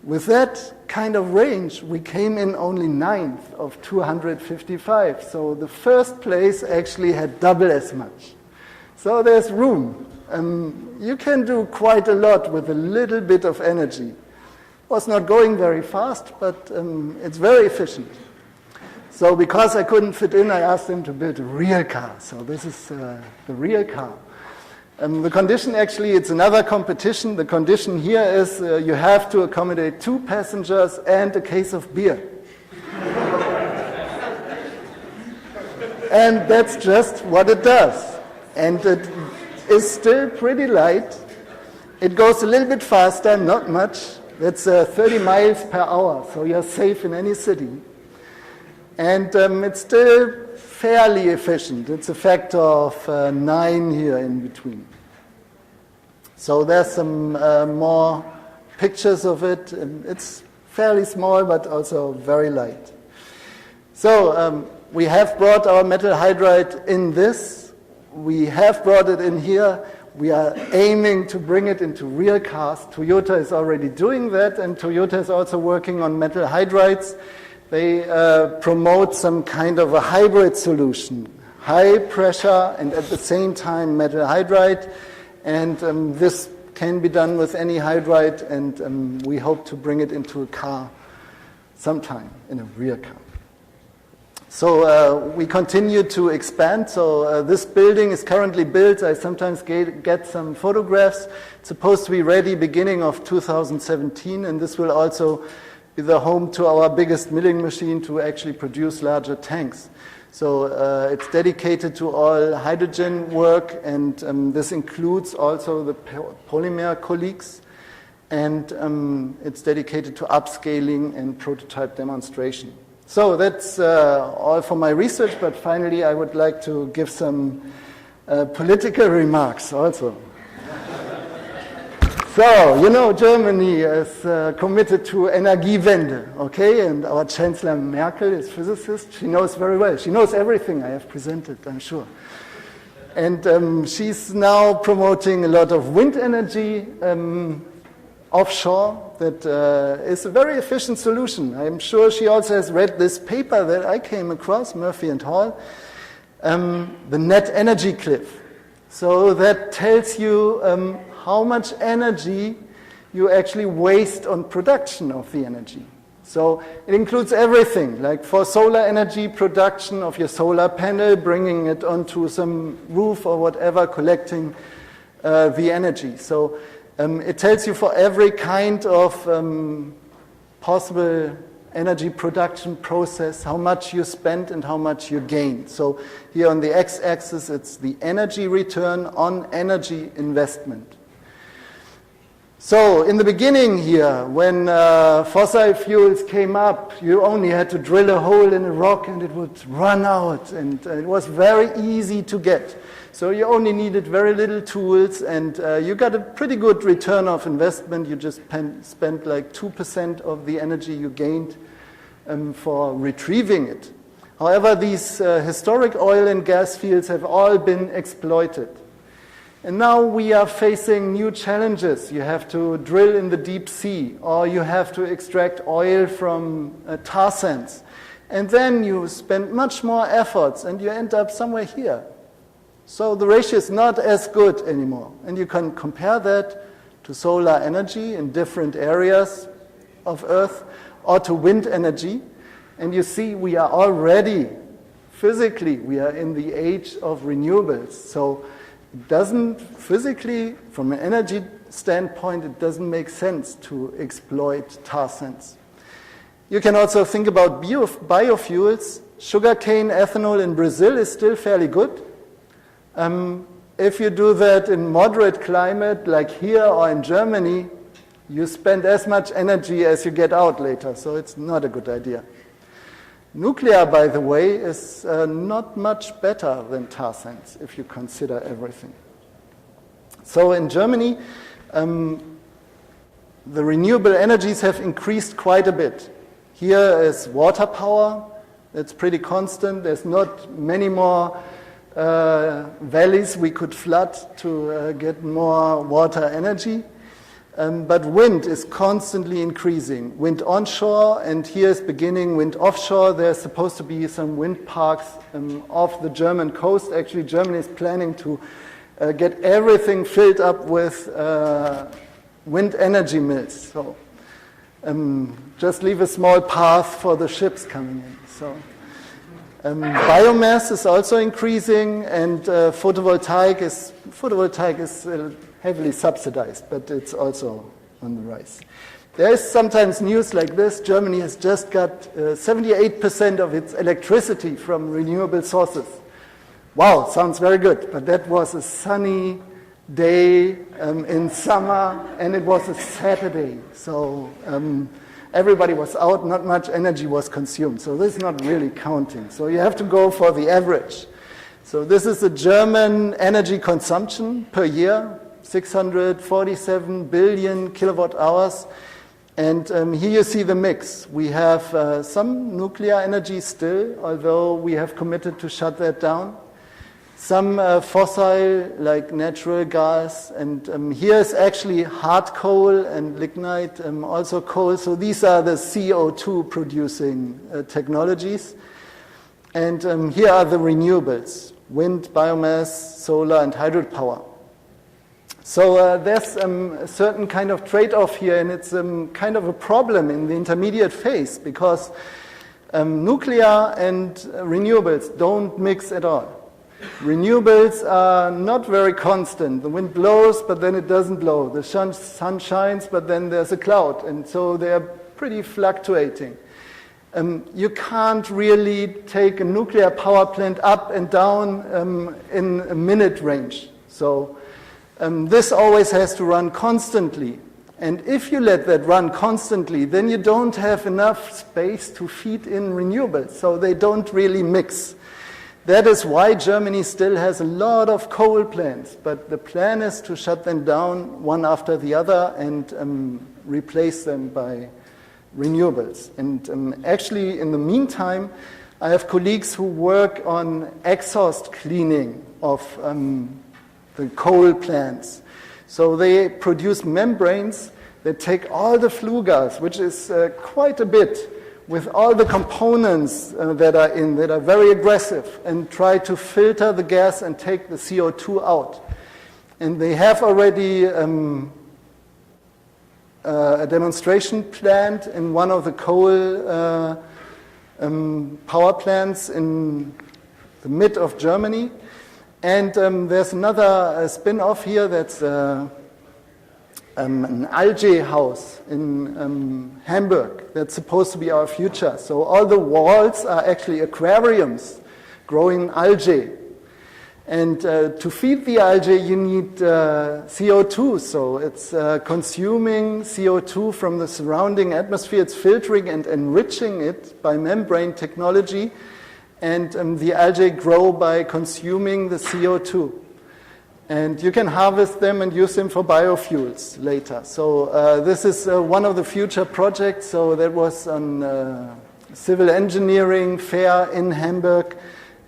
With that kind of range, we came in only 9th of 255. So the first place actually had double as much. So there's room. You can do quite a lot with a little bit of energy. It was not going very fast, but it's very efficient. So because I couldn't fit in, I asked them to build a real car. So this is the real car. The condition, actually, it's another competition. The condition here is you have to accommodate 2 passengers and a case of beer. And that's just what it does. And it is still pretty light. It goes a little bit faster, not much. That's 30 miles per hour, so you're safe in any city. And it's still fairly efficient. It's a factor of 9 here in between. So there's some more pictures of it. It's fairly small, but also very light. So we have brought our metal hydride in this. We have brought it in here. We are aiming to bring it into real cars. Toyota is already doing that, and Toyota is also working on metal hydrides. They promote some kind of a hybrid solution, high pressure and at the same time metal hydride. And this can be done with any hydride, and we hope to bring it into a car sometime, in a real car. So we continue to expand. So this building is currently built. I sometimes get some photographs. It's supposed to be ready beginning of 2017, and this will also be the home to our biggest milling machine to actually produce larger tanks. So it's dedicated to all hydrogen work, and this includes also the polymer colleagues. And it's dedicated to upscaling and prototype demonstration. So that's all for my research, but finally I would like to give some political remarks also. So, you know, Germany is committed to Energiewende, okay? And our Chancellor Merkel is a physicist. She knows very well. She knows everything I have presented, I'm sure. And she's now promoting a lot of wind energy offshore. That is a very efficient solution. I'm sure she also has read this paper that I came across, Murphy and Hall, the net energy cliff. So that tells you how much energy you actually waste on production of the energy. So it includes everything, like for solar energy production of your solar panel, bringing it onto some roof or whatever, collecting the energy. So it tells you for every kind of possible energy production process how much you spend and how much you gain. So here on the x-axis, it's the energy return on energy investment. So in the beginning here, when fossil fuels came up, you only had to drill a hole in a rock and it would run out, and it was very easy to get. So you only needed very little tools, and you got a pretty good return of investment. You just spent like 2% of the energy you gained for retrieving it. However, these historic oil and gas fields have all been exploited. And now we are facing new challenges. You have to drill in the deep sea, or you have to extract oil from tar sands. And then you spend much more efforts, and you end up somewhere here. So the ratio is not as good anymore. And you can compare that to solar energy in different areas of Earth, or to wind energy. And you see we are already, physically, we are in the age of renewables. So it doesn't, physically, from an energy standpoint, it doesn't make sense to exploit tar sands. You can also think about biofuels. Sugarcane ethanol in Brazil is still fairly good. if you do that in moderate climate, like here or in Germany, you spend as much energy as you get out later, so it's not a good idea. Nuclear, by the way, is not much better than tar sands if you consider everything. So in Germany, the renewable energies have increased quite a bit. Here is water power. It's pretty constant. There's not many more valleys we could flood to get more water energy. But wind is constantly increasing. Wind onshore, and here is beginning wind offshore. There's supposed to be some wind parks off the German coast. Actually, Germany is planning to get everything filled up with wind energy mills. So just leave a small path for the ships coming in. So biomass is also increasing, and photovoltaic is heavily subsidized, but it's also on the rise. There is sometimes news like this. Germany has just got 78% of its electricity from renewable sources. Wow, sounds very good, but that was a sunny day in summer, and it was a Saturday. So everybody was out, not much energy was consumed. So this is not really counting. So you have to go for the average. So this is the German energy consumption per year. 647 billion kilowatt hours. And here you see the mix. We have some nuclear energy still, although we have committed to shut that down. Some fossil, like natural gas. And here is actually hard coal and lignite, also coal. So these are the CO2 producing technologies. And here are the renewables: wind, biomass, solar, and hydropower. So there's a certain kind of trade-off here, and it's kind of a problem in the intermediate phase, because nuclear and renewables don't mix at all. Renewables are not very constant. The wind blows, but then it doesn't blow. The sun shines, but then there's a cloud, and so they're pretty fluctuating. You can't really take a nuclear power plant up and down in a minute range. So this always has to run constantly. And if you let that run constantly, then you don't have enough space to feed in renewables, so they don't really mix. That is why Germany still has a lot of coal plants, but the plan is to shut them down one after the other and replace them by renewables. And actually, in the meantime, I have colleagues who work on exhaust cleaning of the coal plants. So they produce membranes that take all the flue gas, which is quite a bit, with all the components that are very aggressive, and try to filter the gas and take the CO2 out. And they have already a demonstration plant in one of the coal power plants in the mid of Germany. And there's another spin-off here that's an algae house in Hamburg that's supposed to be our future. So all the walls are actually aquariums growing algae. And to feed the algae, you need CO2. So it's consuming CO2 from the surrounding atmosphere. It's filtering and enriching it by membrane technology. And the algae grow by consuming the CO2. And you can harvest them and use them for biofuels later. So this is one of the future projects. So that was on civil engineering fair in Hamburg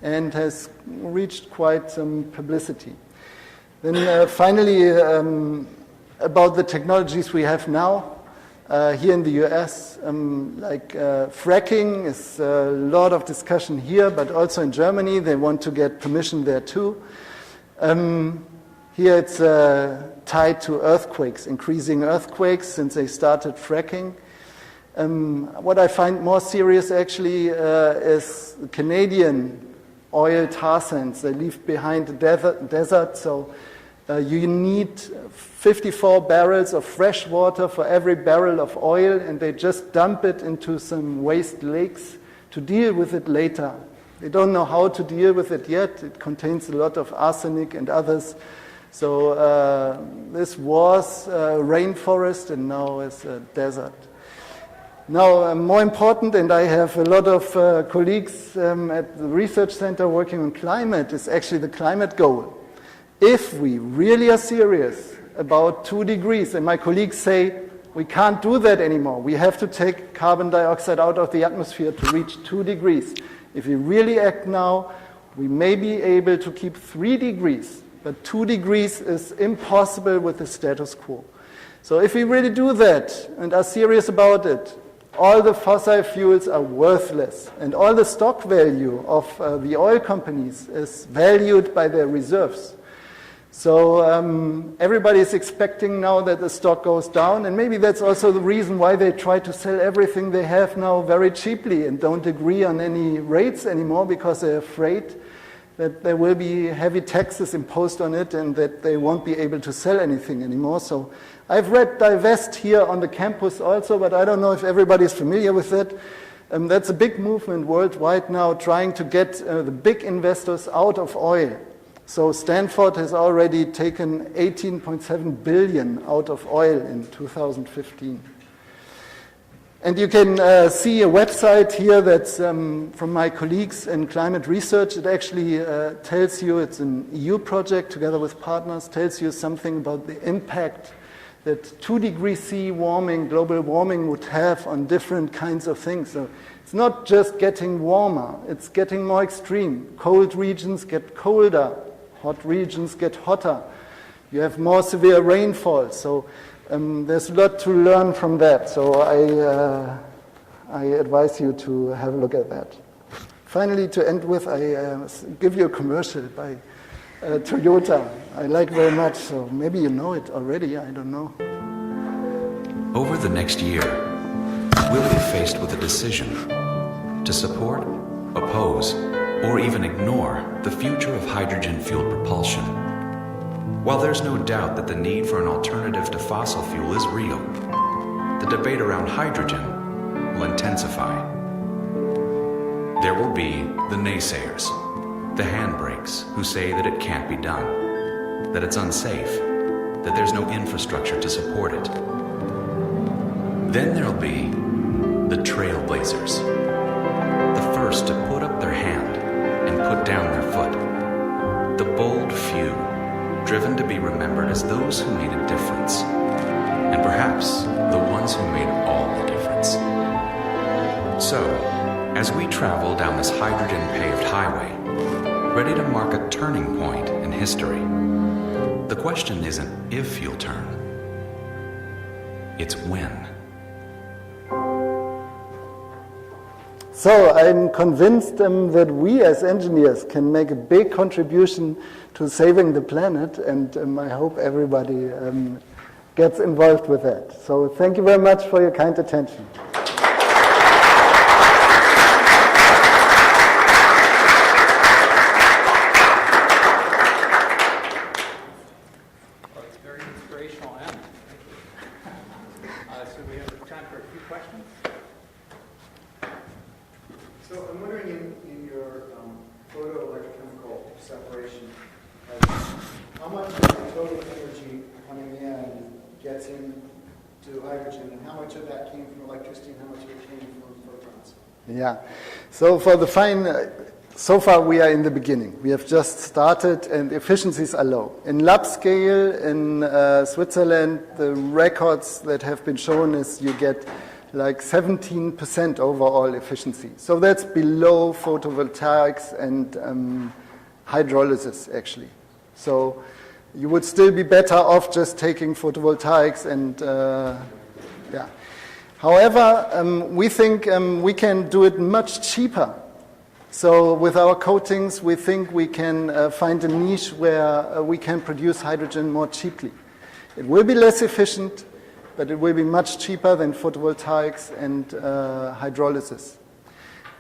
and has reached quite some publicity. Then finally, about the technologies we have now. Here in the US, fracking is a lot of discussion here, but also in Germany, they want to get permission there too. Here it's tied to earthquakes, increasing earthquakes since they started fracking. What I find more serious actually is the Canadian oil tar sands. They leave behind the desert, so you need 54 barrels of fresh water for every barrel of oil, and they just dump it into some waste lakes to deal with it later. They don't know how to deal with it yet. It contains a lot of arsenic and others. So this was a rainforest and now is a desert. Now, more important, and I have a lot of colleagues at the research center working on climate, is actually the climate goal. If we really are serious about 2 degrees, and my colleagues say we can't do that anymore, we have to take carbon dioxide out of the atmosphere to reach 2 degrees. If we really act now, we may be able to keep 3 degrees, but 2 degrees is impossible with the status quo. So if we really do that and are serious about it, all the fossil fuels are worthless, and all the stock value of the oil companies is valued by their reserves. So everybody is expecting now that the stock goes down, and maybe that's also the reason why they try to sell everything they have now very cheaply and don't agree on any rates anymore, because they're afraid that there will be heavy taxes imposed on it and that they won't be able to sell anything anymore. So I've read Divest here on the campus also, but I don't know if everybody's familiar with that. That's a big movement worldwide now, trying to get the big investors out of oil. So Stanford has already taken 18.7 billion out of oil in 2015. And you can see a website here that's from my colleagues in climate research. It actually tells you, it's an EU project together with partners, tells you something about the impact that 2 degrees C warming, global warming, would have on different kinds of things. So it's not just getting warmer, it's getting more extreme. Cold regions get colder, hot regions get hotter. You have more severe rainfall. So there's a lot to learn from that. So I advise you to have a look at that. Finally, to end with, I give you a commercial by Toyota. I like very much, so maybe you know it already, I don't know. Over the next year, we'll be faced with a decision to support, oppose, or even ignore the future of hydrogen-fueled propulsion. While there's no doubt that the need for an alternative to fossil fuel is real, the debate around hydrogen will intensify. There will be the naysayers, the handbrakes who say that it can't be done, that it's unsafe, that there's no infrastructure to support it. Then there'll be the trailblazers, the first to put up their hand and put down their foot, the bold few, driven to be remembered as those who made a difference, and perhaps the ones who made all the difference. So, as we travel down this hydrogen-paved highway, ready to mark a turning point in history, the question isn't if you'll turn, it's when. So I'm convinced that we as engineers can make a big contribution to saving the planet, and I hope everybody gets involved with that. So thank you very much for your kind attention. Well, it's very inspirational, Anna. So we have time for a few questions. So I'm wondering, in your photoelectrochemical separation, how much of the total energy coming in gets into hydrogen, and how much of that came from electricity, and how much of it came from photons? Yeah. So for the so far we are in the beginning. We have just started, and efficiencies are low. In lab scale in Switzerland, the records that have been shown is you get like 17% overall efficiency. So that's below photovoltaics and hydrolysis, actually. So you would still be better off just taking photovoltaics and, yeah. However, we think we can do it much cheaper. So with our coatings, we think we can find a niche where we can produce hydrogen more cheaply. It will be less efficient, but it will be much cheaper than photovoltaics and hydrolysis.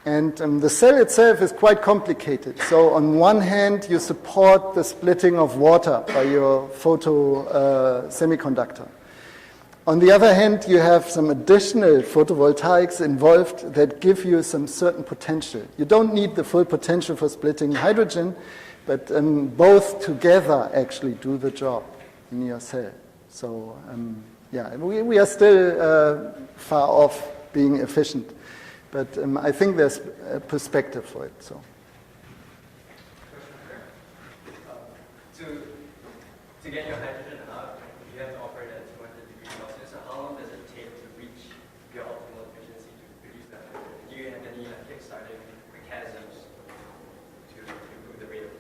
And the cell itself is quite complicated. So on one hand, you support the splitting of water by your photo semiconductor. On the other hand, you have some additional photovoltaics involved that give you some certain potential. You don't need the full potential for splitting hydrogen, but both together actually do the job in your cell. So yeah, we are still far off being efficient, but I think there's a perspective for it. So. To get your hydrogen out, you have to operate at 200 degrees Celsius. So how long does it take to reach your optimal efficiency to produce that hydrogen? Do you have any kickstarting mechanisms to improve the rate of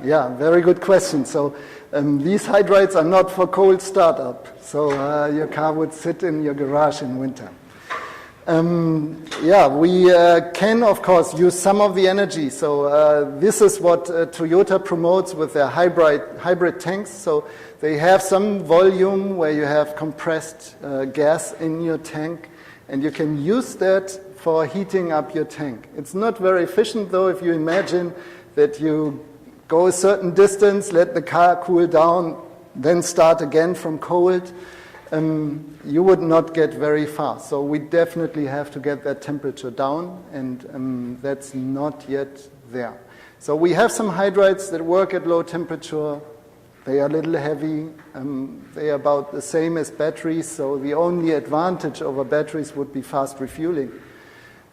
it? Yeah, very good question. So these hydrides are not for cold startup. So your car would sit in your garage in winter. Yeah, we can, of course, use some of the energy. So this is what Toyota promotes with their hybrid tanks. So they have some volume where you have compressed gas in your tank, and you can use that for heating up your tank. It's not very efficient, though, if you imagine that you go a certain distance, let the car cool down, then start again from cold. You would not get very far. So we definitely have to get that temperature down, and that's not yet there. So we have some hydrides that work at low temperature. They are a little heavy. They are about the same as batteries, so the only advantage over batteries would be fast refueling.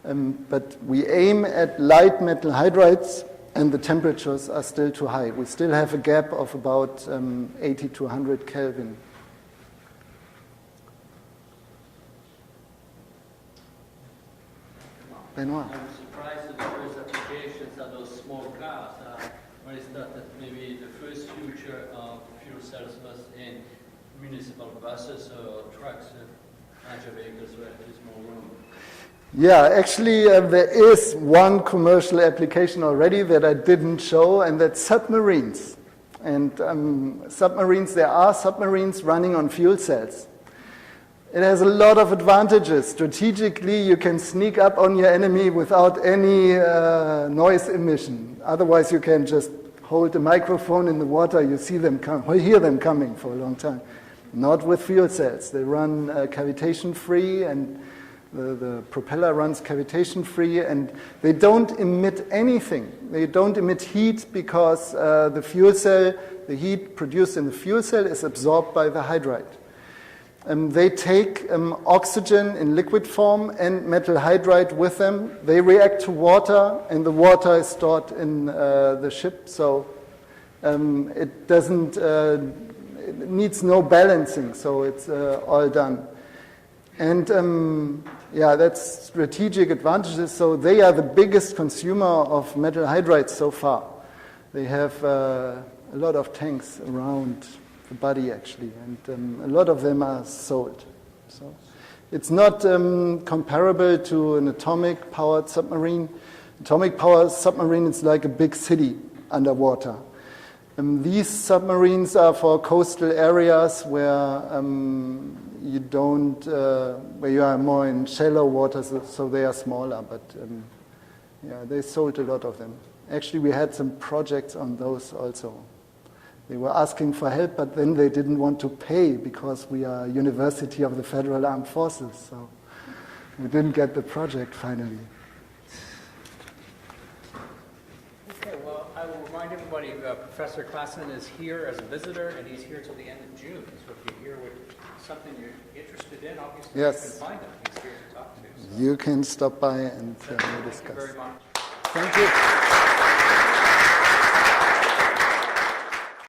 But we aim at light metal hydrides, and the temperatures are still too high. We still have a gap of about 80 to 100 Kelvin. Benoit. I'm surprised that the first applications are those small cars. When I thought that maybe the first future of fuel cells was in municipal buses or trucks, larger vehicles where there's more room. Yeah, actually there is one commercial application already that I didn't show, and that's submarines. And submarines, there are submarines running on fuel cells. It has a lot of advantages. Strategically, you can sneak up on your enemy without any noise emission. Otherwise, you can just hold a microphone in the water. You see them hear them coming for a long time. Not with fuel cells. They run cavitation-free, and the propeller runs cavitation-free, and they don't emit anything. They don't emit heat because the fuel cell, the heat produced in the fuel cell is absorbed by the hydride. They take oxygen in liquid form and metal hydride with them. They react to water, and the water is stored in the ship, so it doesn't, it needs no balancing, so it's all done. And yeah, that's strategic advantages. So they are the biggest consumer of metal hydride so far. They have a lot of tanks around the body, actually, and a lot of them are sold. So it's not comparable to an atomic-powered submarine. Atomic-powered submarine is like a big city underwater. These submarines are for coastal areas where you don't, where you are more in shallow waters, so they are smaller. But yeah, they sold a lot of them. Actually, we had some projects on those also. They were asking for help, but then they didn't want to pay because we are a University of the Federal Armed Forces, so we didn't get the project finally. Okay, well, I will remind everybody, Professor Klassen is here as a visitor, and he's here till the end of June. So if you hear something you're interested in, obviously Yes. you can find him. He's here to talk to. So. You can stop by and Thank you discuss. very much. Thank you.